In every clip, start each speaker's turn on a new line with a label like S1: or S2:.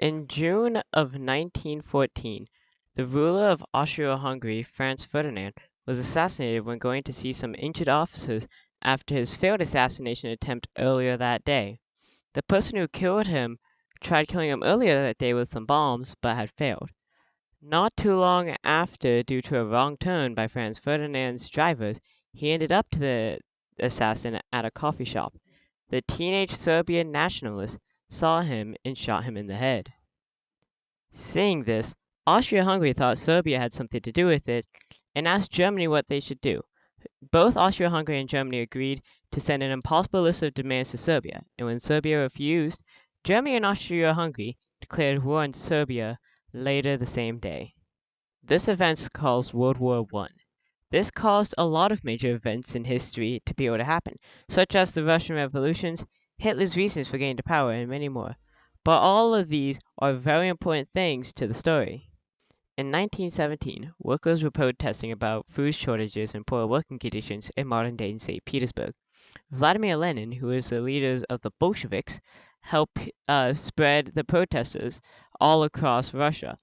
S1: In June of 1914, the ruler of Austria-Hungary, Franz Ferdinand, was assassinated when going to see some injured officers after his failed assassination attempt earlier that day. The person who killed him tried killing him earlier that day with some bombs, but had failed. Not too long after, due to a wrong turn by Franz Ferdinand's drivers, he ended up to the assassin at a coffee shop. The teenage Serbian nationalist saw him and shot him in the head. Seeing this, Austria-Hungary thought Serbia had something to do with it and asked Germany what they should do. Both Austria-Hungary and Germany agreed to send an impossible list of demands to Serbia, and when Serbia refused, Germany and Austria-Hungary declared war on Serbia later the same day. This event caused World War I. This caused a lot of major events in history to be able to happen, such as the Russian revolutions, Hitler's reasons for getting to power, and many more. But all of these are very important things to the story. In 1917, workers were protesting about food shortages and poor working conditions in modern-day St. Petersburg. Vladimir Lenin, who was the leader of the Bolsheviks, helped spread the protesters all across Russia.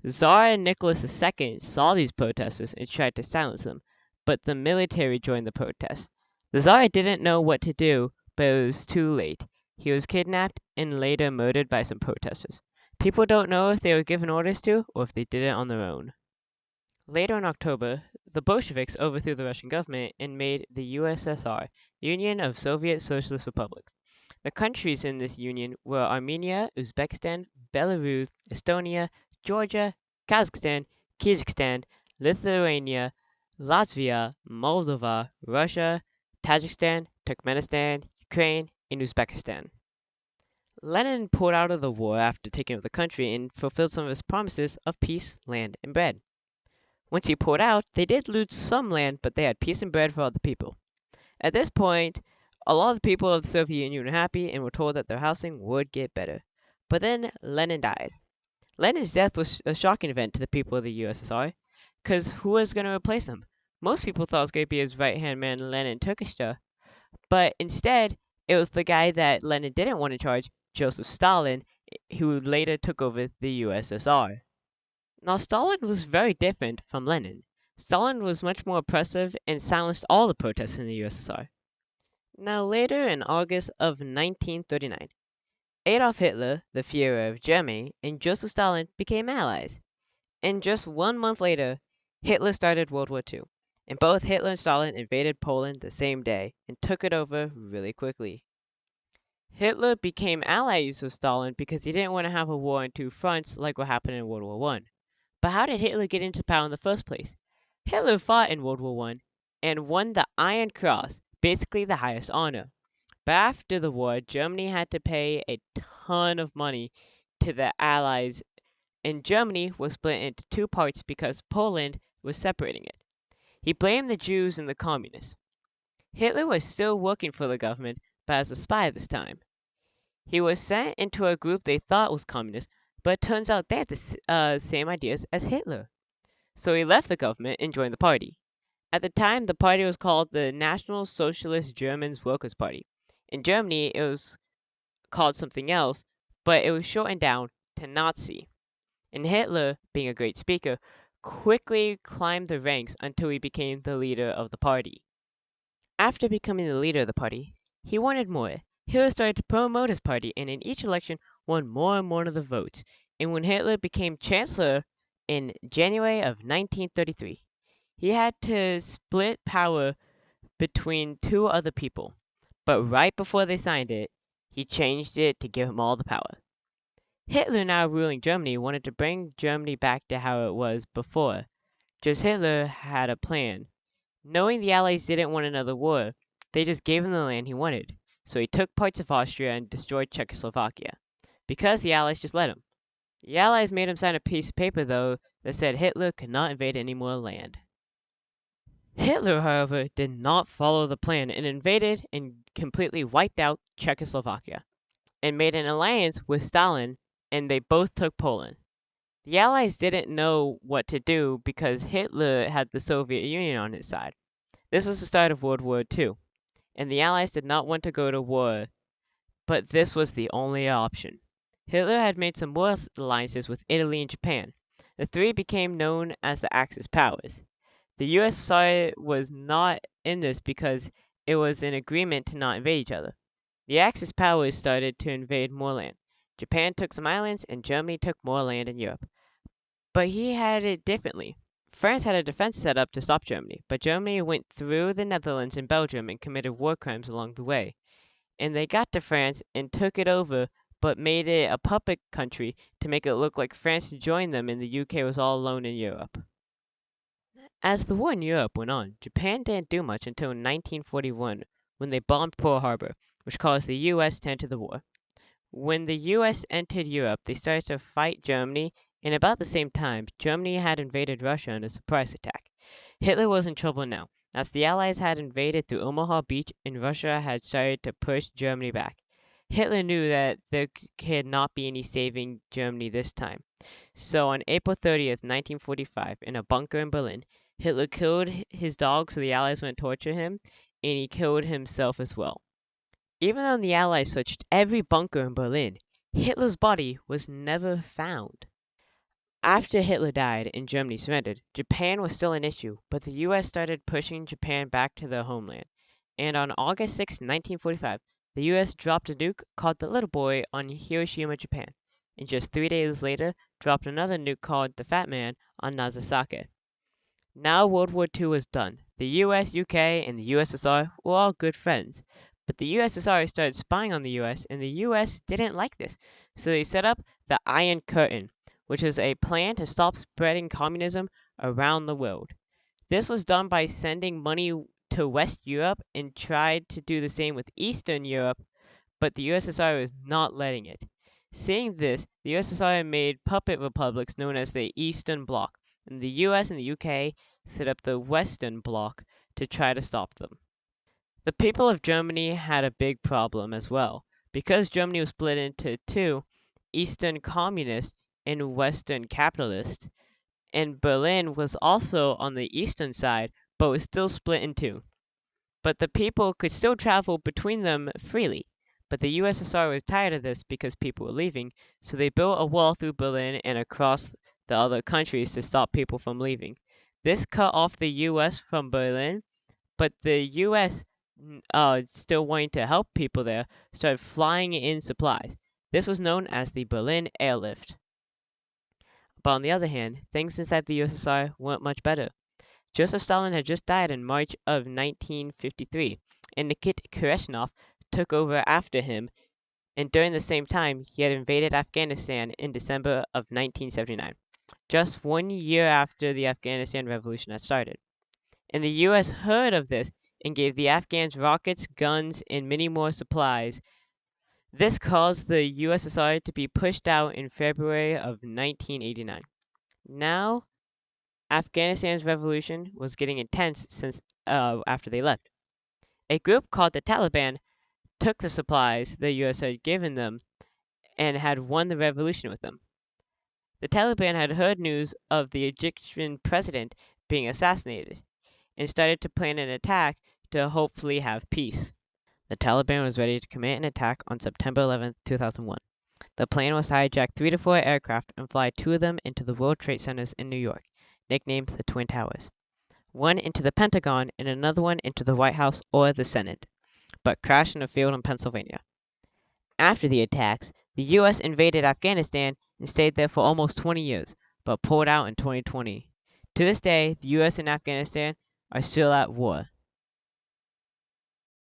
S1: Tsar Nicholas II saw these protesters and tried to silence them, but the military joined the protest. The Tsar didn't know what to do, but it was too late. He was kidnapped and later murdered by some protesters. People don't know if they were given orders to or if they did it on their own. Later in October, the Bolsheviks overthrew the Russian government and made the USSR, Union of Soviet Socialist Republics. The countries in this union were Armenia, Uzbekistan, Belarus, Estonia, Georgia, Kazakhstan, Kyrgyzstan, Lithuania, Latvia, Moldova, Russia, Tajikistan, Turkmenistan, Ukraine, and Uzbekistan. Lenin pulled out of the war after taking over the country and fulfilled some of his promises of peace, land, and bread. Once he pulled out, they did lose some land, but they had peace and bread for all the people. At this point, a lot of the people of the Soviet Union were happy and were told that their housing would get better. But then Lenin died. Lenin's death was a shocking event to the people of the USSR, because who was going to replace him? Most people thought it was going to be his right-hand man, Lenin Turkishta, but instead, it was the guy that Lenin didn't want in charge, Joseph Stalin, who later took over the USSR. Now, Stalin was very different from Lenin. Stalin was much more oppressive and silenced all the protests in the USSR. Now, later in August of 1939, Adolf Hitler, the Führer of Germany, and Joseph Stalin became allies. And just 1 month later, Hitler started World War II, and both Hitler and Stalin invaded Poland the same day and took it over really quickly. Hitler became allies with Stalin because he didn't want to have a war on two fronts like what happened in World War I. But how did Hitler get into power in the first place? Hitler fought in World War I and won the Iron Cross, basically the highest honor. But after the war, Germany had to pay a ton of money to the Allies, and Germany was split into two parts because Poland was separating it. He blamed the Jews and the communists. Hitler was still working for the government, but as a spy this time. He was sent into a group they thought was communist, but it turns out they had the same ideas as Hitler. So he left the government and joined the party. At the time, the party was called the National Socialist German Workers' Party. In Germany, it was called something else, but it was shortened down to Nazi. And Hitler, being a great speaker, quickly climbed the ranks until he became the leader of the party. After becoming the leader of the party, he wanted more. Hitler started to promote his party and in each election won more and more of the votes. And when Hitler became chancellor in January of 1933, he had to split power between two other people. But right before they signed it, he changed it to give him all the power. Hitler, now ruling Germany, wanted to bring Germany back to how it was before. Just Hitler had a plan. Knowing the Allies didn't want another war, they just gave him the land he wanted. So he took parts of Austria and destroyed Czechoslovakia. Because the Allies just let him. The Allies made him sign a piece of paper, though, that said Hitler could not invade any more land. Hitler, however, did not follow the plan and invaded and completely wiped out Czechoslovakia, and made an alliance with Stalin, and they both took Poland. The Allies didn't know what to do because Hitler had the Soviet Union on his side. This was the start of World War II, and the Allies did not want to go to war, but this was the only option. Hitler had made some more alliances with Italy and Japan. The three became known as the Axis powers. The USSR was not in this because it was an agreement to not invade each other. The Axis powers started to invade more land. Japan took some islands, and Germany took more land in Europe. But he had it differently. France had a defense set up to stop Germany, but Germany went through the Netherlands and Belgium and committed war crimes along the way. And they got to France and took it over, but made it a puppet country to make it look like France joined them and the UK was all alone in Europe. As the war in Europe went on, Japan didn't do much until 1941 when they bombed Pearl Harbor, which caused the US to enter the war. When the US entered Europe, they started to fight Germany, and about the same time, Germany had invaded Russia in a surprise attack. Hitler was in trouble now, as the Allies had invaded through Omaha Beach and Russia had started to push Germany back. Hitler knew that there could not be any saving Germany this time. So on April 30th, 1945, in a bunker in Berlin, Hitler killed his dog so the Allies wouldn't torture him, and he killed himself as well. Even though the Allies searched every bunker in Berlin, Hitler's body was never found. After Hitler died and Germany surrendered, Japan was still an issue, but the US started pushing Japan back to their homeland. And on August 6, 1945, the US dropped a nuke called the Little Boy on Hiroshima, Japan, and just 3 days later dropped another nuke called the Fat Man on Nagasaki. Now World War II was done. The US, UK, and the USSR were all good friends. But the USSR started spying on the US, and the US didn't like this. So they set up the Iron Curtain, which was a plan to stop spreading communism around the world. This was done by sending money to West Europe and tried to do the same with Eastern Europe, but the USSR was not letting it. Seeing this, the USSR made puppet republics known as the Eastern Bloc, and the US and the UK set up the Western Bloc to try to stop them. The people of Germany had a big problem as well. Because Germany was split into two, Eastern Communist and Western Capitalist, and Berlin was also on the eastern side, but was still split in two. But the people could still travel between them freely. But the USSR was tired of this because people were leaving, so they built a wall through Berlin and across the other countries to stop people from leaving. This cut off the US from Berlin, but the US, still wanting to help people there, started flying in supplies. This was known as the Berlin Airlift. But on the other hand, things inside the USSR weren't much better. Joseph Stalin had just died in March of 1953, and Nikita Khrushchev took over after him, and during the same time, he had invaded Afghanistan in December of 1979, just 1 year after the Afghanistan Revolution had started. And the US heard of this and gave the Afghans rockets, guns, and many more supplies. This caused the USSR to be pushed out in February of 1989. Now, Afghanistan's revolution was getting intense since after they left. A group called the Taliban took the supplies the US had given them and had won the revolution with them. The Taliban had heard news of the Egyptian president being assassinated and started to plan an attack to hopefully have peace. The Taliban was ready to commit an attack on September 11, 2001. The plan was to hijack 3 to 4 aircraft and fly 2 of them into the World Trade Centers in New York, nicknamed the Twin Towers. One into the Pentagon and another one into the White House or the Senate, but crashed in a field in Pennsylvania. After the attacks, the US invaded Afghanistan and stayed there for almost 20 years, but pulled out in 2020. To this day, the US and Afghanistan are still at war.